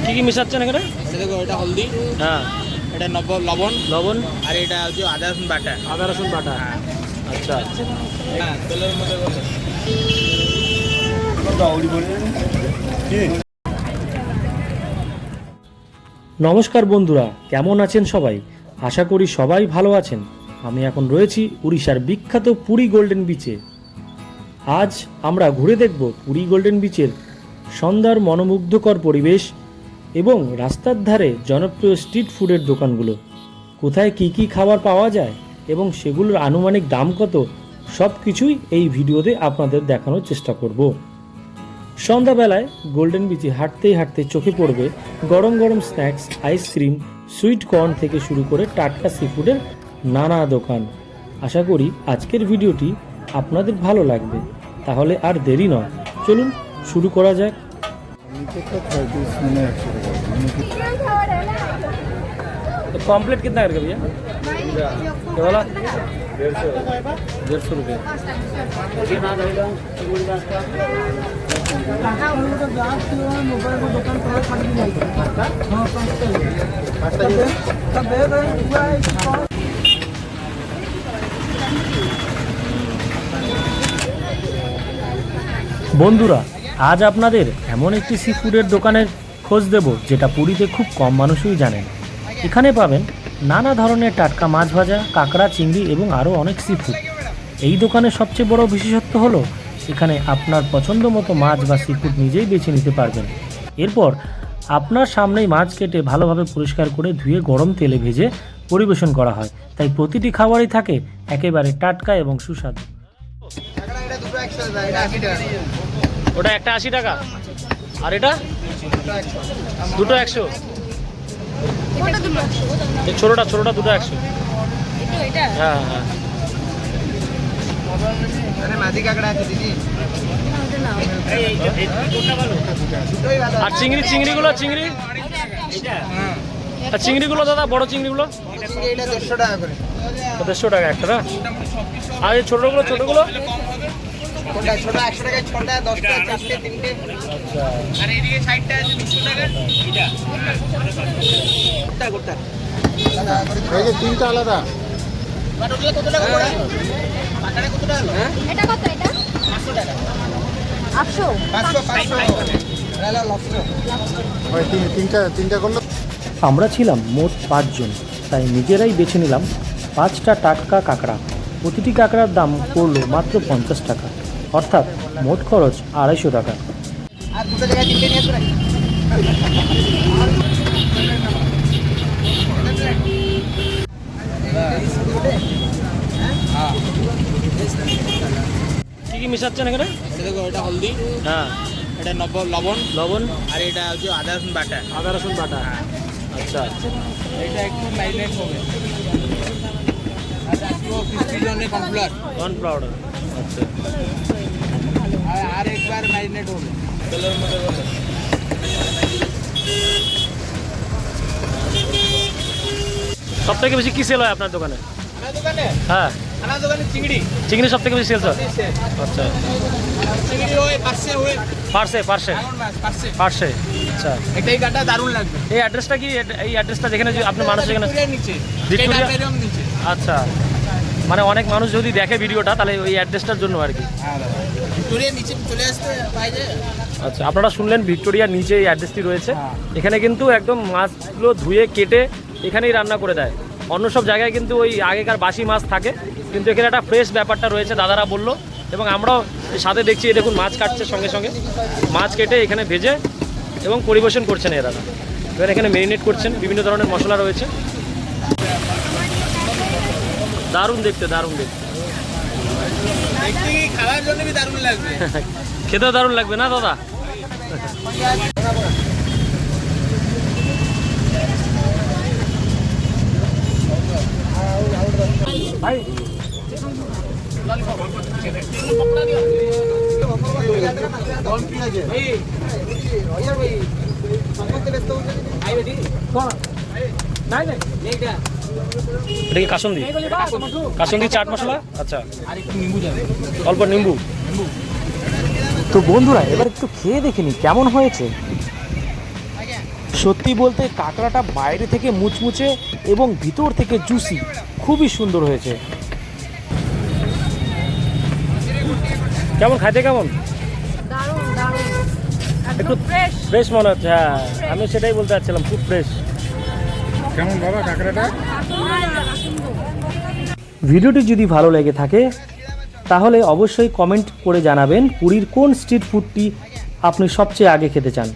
কি কি মিশাচ্ছেন এখানে? এটা দেখো, এটা হলদি, হ্যাঁ, এটা লবণ, লবণ, আর এটা হচ্ছে আদা রসুন বাটা। আদা রসুন বাটা। আচ্ছা, হ্যাঁ, তেলের মধ্যে বলে। নমস্কার বন্ধুরা, কেমন আছেন সবাই? আশা করি সবাই ভালো আছেন। আমি এখন রয়েছি উড়িষ্যার বিখ্যাত পুরী গোল্ডেন বিচে। আজ আমরা ঘুরে দেখব পুরী গোল্ডেন বিচের সন্ধ্যার মনোমুগ্ধকর পরিবেশ এবং রাস্তার ধারে জনপ্রিয় স্ট্রিট ফুডের দোকানগুলো। কোথায় কি কি খাবার পাওয়া যায় এবং সেগুলোর আনুমানিক দাম কত, সব কিছুই এই ভিডিওতে আপনাদের দেখানোর চেষ্টা করব। সন্ধ্যাবেলায় গোল্ডেন বিচে হাঁটতেই হাঁটতে চোখে পড়বে গরম গরম স্ন্যাক্স, আইসক্রিম, সুইট কর্ন থেকে শুরু করে টাটকা সিফুডের নানা দোকান। আশা করি আজকের ভিডিওটি আপনাদের ভালো লাগবে। তাহলে আর দেরি নয়, চলুন শুরু করা যাক। कॉम्प्लेट कितना करके भैया? ये वाला 150 रुपये। বন্ধুরা, আজ আপনাদের এমন একটি সি ফুডের দোকানের খোঁজ দেব যেটা পুরীতে খুব কম মানুষই জানেন। এখানে পাবেন নানা ধরনের টাটকা মাছ ভাজা, কাঁকড়া, চিংড়ি এবং আরও অনেক সি ফুড। এই দোকানের সবচেয়ে বড় বিশেষত্ব হলো এখানে আপনার পছন্দ মতো মাছ বা সি ফুড নিজেই বেছে নিতে পারবেন। এরপর আপনার সামনেই মাছ কেটে ভালোভাবে পরিষ্কার করে ধুয়ে গরম তেলে ভেজে পরিবেশন করা হয়। তাই প্রতিটি খাবারই থাকে একেবারে টাটকা এবং সুস্বাদু। ওটা একটা 80 টাকা, আর এটা দুটো 100। ছোটটা দুটো 100। হ্যাঁ হ্যাঁ। আর চিংড়িগুলো আর চিংড়িগুলো দাদা, বড় চিংড়িগুলো 150 টাকা একটা না? আর এই ছোটগুলো ছোট 100 টাকা, ছোটটা 10 টাকা, 4টে, 3টে। আচ্ছা, আর এইদিকে সাইডটা আছে 200 টাকা। এটা গোটা এই যে তিনটা আলাদা। বাটুগুলো কত টাকা পড়ে? বাটাটা কত টাকা হলো? এটা কত? এটা 500 টাকা। 800 500 এলা লবস্টার। ওই তিনটা করলো। আমরা ছিলাম মোট 5 জন, তাই নিজেরাই বেছে নিলাম 5টা টাটকা কাঁকড়া। প্রতিটি কাঁকড়ার দাম পড়লো মাত্র 50 টাকা, অর্থাৎ মোট খরচ 250 টাকা। আর দুটো জায়গায় তিনটে নিয়ে আসবে নাকি? কি কি মিশাচ্ছেন এখানে? এটা দেখো, এটা হলদি, হ্যাঁ, এটা লবণ, আর এটা হচ্ছে আদা রসুন বাটা। আদা রসুন বাটা। আচ্ছা, এটা একটু ম্যারিনেট হবে। আর একটু ক্রিস্পি জন্য কর্নফ্লাওয়ার। আচ্ছা, আর একবার ম্যারিনেট হবে তেলের মধ্যে বলে। সব থেকে বেশি কি সেল হয় আপনার দোকানে? আমার দোকানে হ্যাঁ, আমার দোকানে চিংড়ি সব থেকে বেশি সেলস হয়। আচ্ছা, চিংড়ি হয় পার্সে হয়। পার্সে। এখন মাছ পার্সে। আচ্ছা, এটাই কাটা দারুণ লাগবে। এই অ্যাড্রেসটা কি? এই অ্যাড্রেসটা যেখানে আপনি মানুষ যেখানে ভিক্টোরিয়ার নিচে, ভিক্টোরিয়া? স্টেডিয়াম নিচে। আচ্ছা, মানে অনেক মানুষ যদি দেখে ভিডিওটা তাহলে ওই অ্যাড্রেসটার জন্য আর কি। হ্যাঁ দাদা, ভিক্টোরিয়ার নিচে চলে আসতে পাইছে। আচ্ছা, আপনারা শুনলেন ভিক্টোরিয়ার নিচে এই অ্যাড্রেসটি রয়েছে। হ্যাঁ। এখানে কিন্তু একদম মাছগুলো ধুয়ে কেটে এখানেই রান্না করে দেয়। অন্য সব জায়গায় কিন্তু ওই আগেকার বাসি মাছ থাকে, কিন্তু এখানে একটা ফ্রেশ ব্যাপারটা রয়েছে, দাদারা বললো। এবং আমরাও সাথে দেখছি, এই দেখুন মাছ কাটছে, সঙ্গে সঙ্গে মাছ কেটে এখানে ভেজে এবং পরিবেশন করছেন এরা। এবার এখানে ম্যারিনেট করছেন, বিভিন্ন ধরনের মশলা রয়েছে। দারুণ দেখতে। দেখতে কি খাওয়ার জন্য কি দারুণ লাগবে। খেতেও দারুণ লাগবে না দাদা? ভাই এটা কি কাসুন্দি? কাসুন্দি চাট মশলা। আচ্ছা, অল্প নিম্বু। তো বন্ধুরা, এবার একটু খেয়ে দেখিনি কেমন হয়েছে। সত্যি বলতে কাঁকড়াটা বাইরে থেকে মুচমুচে এবং ভিতর থেকে জুসি, খুবই সুন্দর হয়েছে। কেমন খাইতে কেমন? দারুণ দারুণ একটু একদম ফ্রেশ। ফ্রেশ মনে হচ্ছে, হ্যাঁ আমি সেটাই বলতে চাচ্ছিলাম, খুব ফ্রেশ। কেমন বাবা কাঁকড়াটা? ভিডিওটি যদি ভালো লেগে থাকে তাহলে অবশ্যই কমেন্ট করে জানাবেন পুরীর কোন স্ট্রিট ফুডটি আপনি সবচেয়ে আগে খেতে চান।